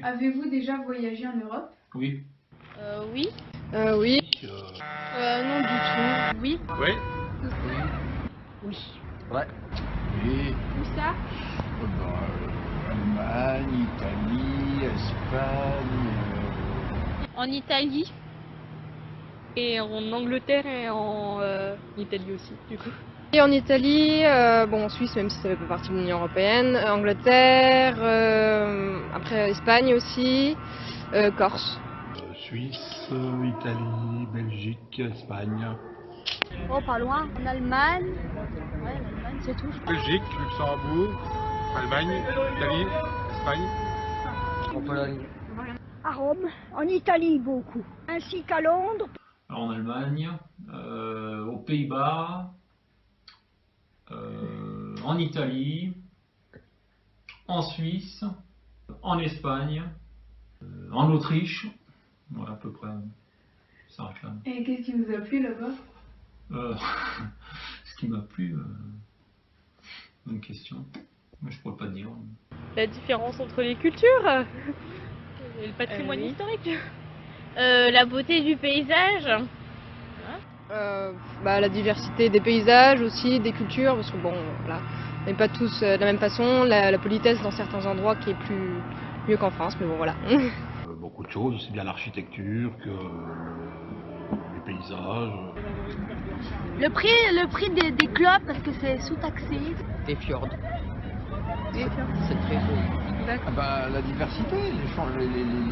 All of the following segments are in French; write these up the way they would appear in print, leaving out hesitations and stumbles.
Avez-vous déjà voyagé en Europe? Oui. Oui. Oui. Non du tout. Oui. Oui. Oui. Ouais. Et Où ça? Allemagne, Italie, Espagne. En Italie. Et en Angleterre et en Italie aussi, du coup. Et en Italie, bon, en Suisse, même si ça fait pas partie de l'Union Européenne, Angleterre, après Espagne aussi, Corse. Suisse, Italie, Belgique, Espagne. Oh, pas loin. En Allemagne. Ouais, l'Allemagne, c'est tout. Belgique, Luxembourg, Allemagne, Italie, Espagne. En Pologne. À Rome. En Italie, beaucoup. Ainsi qu'à Londres. En Allemagne, aux Pays-Bas, en Italie, en Suisse, en Espagne, en Autriche. Voilà, à peu près. Ça arrête là. Et qu'est-ce qui vous a plu là-bas? Ce qui m'a plu, bonne question. Mais je pourrais pas te dire. La différence entre les cultures et le patrimoine Oui. historique. La beauté du paysage. La diversité des paysages aussi, des cultures, parce que bon, voilà, on n'est pas tous de la même façon, la politesse dans certains endroits qui est mieux qu'en France, mais bon voilà. Beaucoup de choses, aussi bien l'architecture que les paysages. Le prix des clubs, parce que c'est sous-taxé. Des fjords. C'est très joli. D'accord. La diversité, les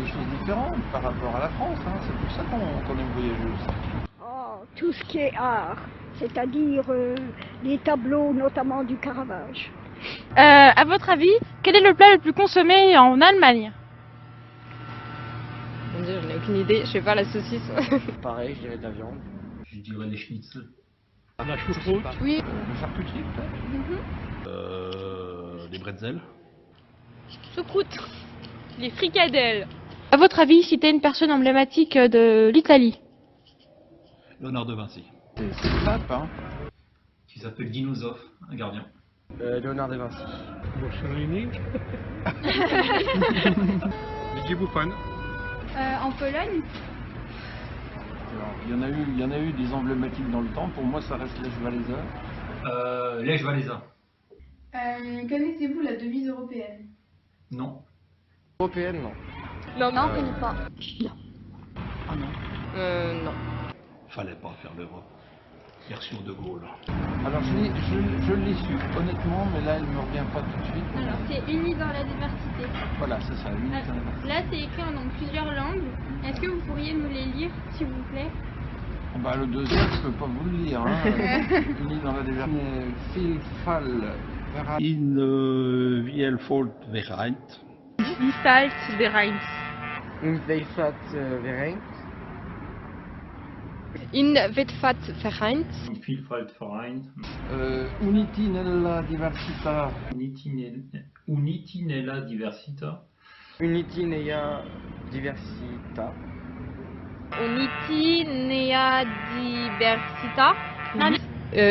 choses différentes par rapport à la France, hein. C'est pour ça qu'on aime voyager aussi. Oh, tout ce qui est art, c'est-à-dire les tableaux, notamment du Caravage. À votre avis, quel est le plat le plus consommé en Allemagne? Mon Dieu, j'en ai aucune idée, je sais pas, la saucisse. Pareil, je dirais de la viande. Je dirais les schnitzel. La choucroute. Oui. La charcuterie, peut-être. Des bretzels. Choucroute. Les fricadelles. À votre avis, citez une personne emblématique de l'Italie. Léonard de Vinci. C'est le pape, hein. Qui s'appelle Dinosauf, un gardien. Léonard de Vinci. Mussolini. Luigi Buffon. En Pologne? Alors, il y en a eu des emblématiques dans le temps. Pour moi, ça reste Lech Walesa. Lech Walesa. Connaissez-vous la devise européenne? Non. Européenne, non. Non, Non, on ne connaît pas. Non. Fallait pas faire l'Europe. Version de Gaulle. Alors, je l'ai su, honnêtement, mais là, elle ne me revient pas tout de suite. Alors, c'est unis dans la diversité. Voilà, c'est ça, oui. Là, c'est écrit en plusieurs langues. Est-ce que vous pourriez nous les lire, s'il vous plaît? Le deuxième, je peux pas vous le lire. Hein. Unis dans la diversité. Vielfalt. In Vielfalt Vereint. Vielfalt vereint. Vielfalt vereint. In Vetfat vereint. Vielfalt vereint. Unity nella diversità. Uniti nella diversità. Unity nea diversità. Uniti nea diversità.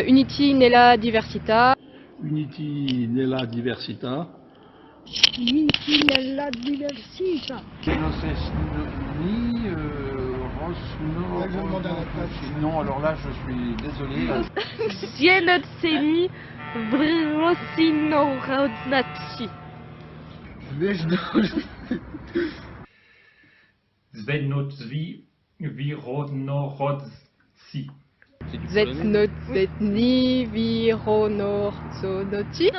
Unity nella diversità. Unity nella diversità. Uniti nella diversità. Kenosesni, Rosno. Non, alors là, je suis désolé. Sienotseni Vrosinorodnaci. Zvenotvi Vironorodzi. Zetnotzetni vironorzonoti.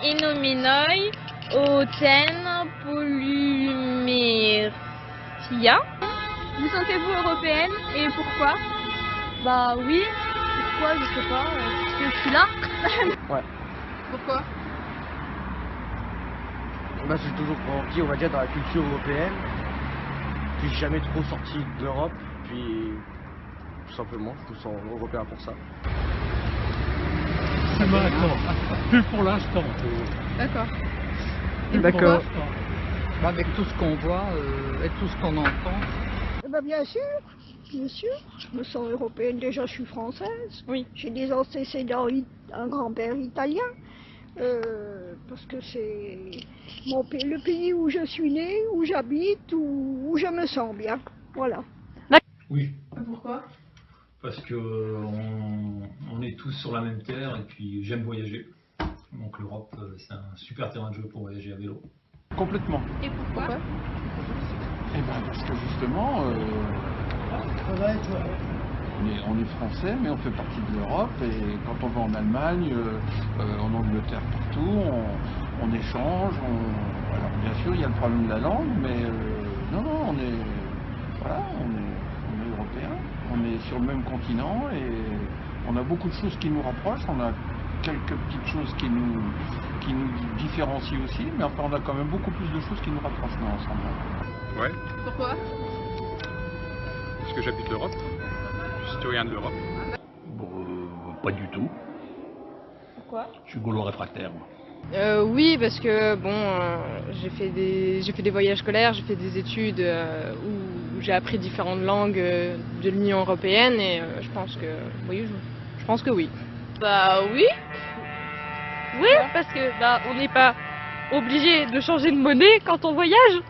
Inominoi Oten Polymeria. Vous sentez-vous européenne et pourquoi? Bah oui. Pourquoi, je sais pas. Parce que je suis là. Pourquoi? Je suis toujours grandi, on va dire, dans la culture européenne. Puis je suis jamais trop sorti de l'Europe. Puis tout simplement, je me sens européen pour ça. Plus maintenant. Plus pour l'instant. D'accord. D'accord. Avec tout ce qu'on voit et tout ce qu'on entend. Bien sûr. Je me sens européenne. Déjà, je suis française. Oui. J'ai des antécédents, un grand-père italien. parce que c'est le pays où je suis née, où j'habite, où je me sens bien. Voilà. Oui, Pourquoi? parce que on est tous sur la même terre et puis j'aime voyager. Donc l'Europe, c'est un super terrain de jeu pour voyager à vélo. Complètement. Et pourquoi? Eh ben parce que justement, on est français, mais on fait partie de l'Europe, et quand on va en Allemagne, en Angleterre, partout, on échange. Alors bien sûr, il y a le problème de la langue, mais non, on est européens, on est sur le même continent, et on a beaucoup de choses qui nous rapprochent. On a quelques petites choses qui nous différencient aussi, mais enfin on a quand même beaucoup plus de choses qui nous rapprochent nous, ensemble. Ouais, Pourquoi? parce que j'habite l'Europe, je suis citoyen de l'Europe. Bon, pas du tout. Pourquoi? Je suis gaulois réfractaire, moi. Oui, parce que bon, j'ai fait des voyages scolaires, j'ai fait des études où j'ai appris différentes langues de l'Union européenne, et je pense que oui. Bah oui. Oui, parce que bah on n'est pas obligé de changer de monnaie quand on voyage.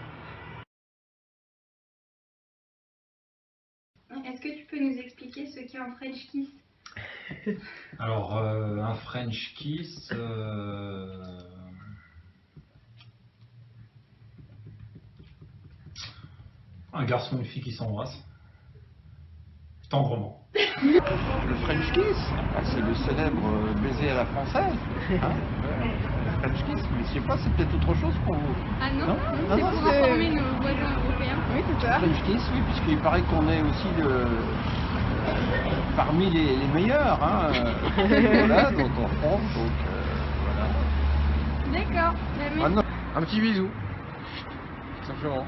Est-ce que tu peux nous expliquer ce qu'est un French kiss? Alors, un French kiss, un garçon et une fille qui s'embrassent, tendrement. Le French kiss, c'est le célèbre baiser à la française. Hein, le French kiss, mais je sais pas, c'est peut-être autre chose pour vous. Ah non, Non, c'est pour informer nos voisins européens. Oui, c'est ça. French kiss, oui, puisqu'il paraît qu'on est aussi parmi les meilleurs. Hein, voilà, donc en France, donc voilà. D'accord. Ah non, un petit bisou, tout simplement.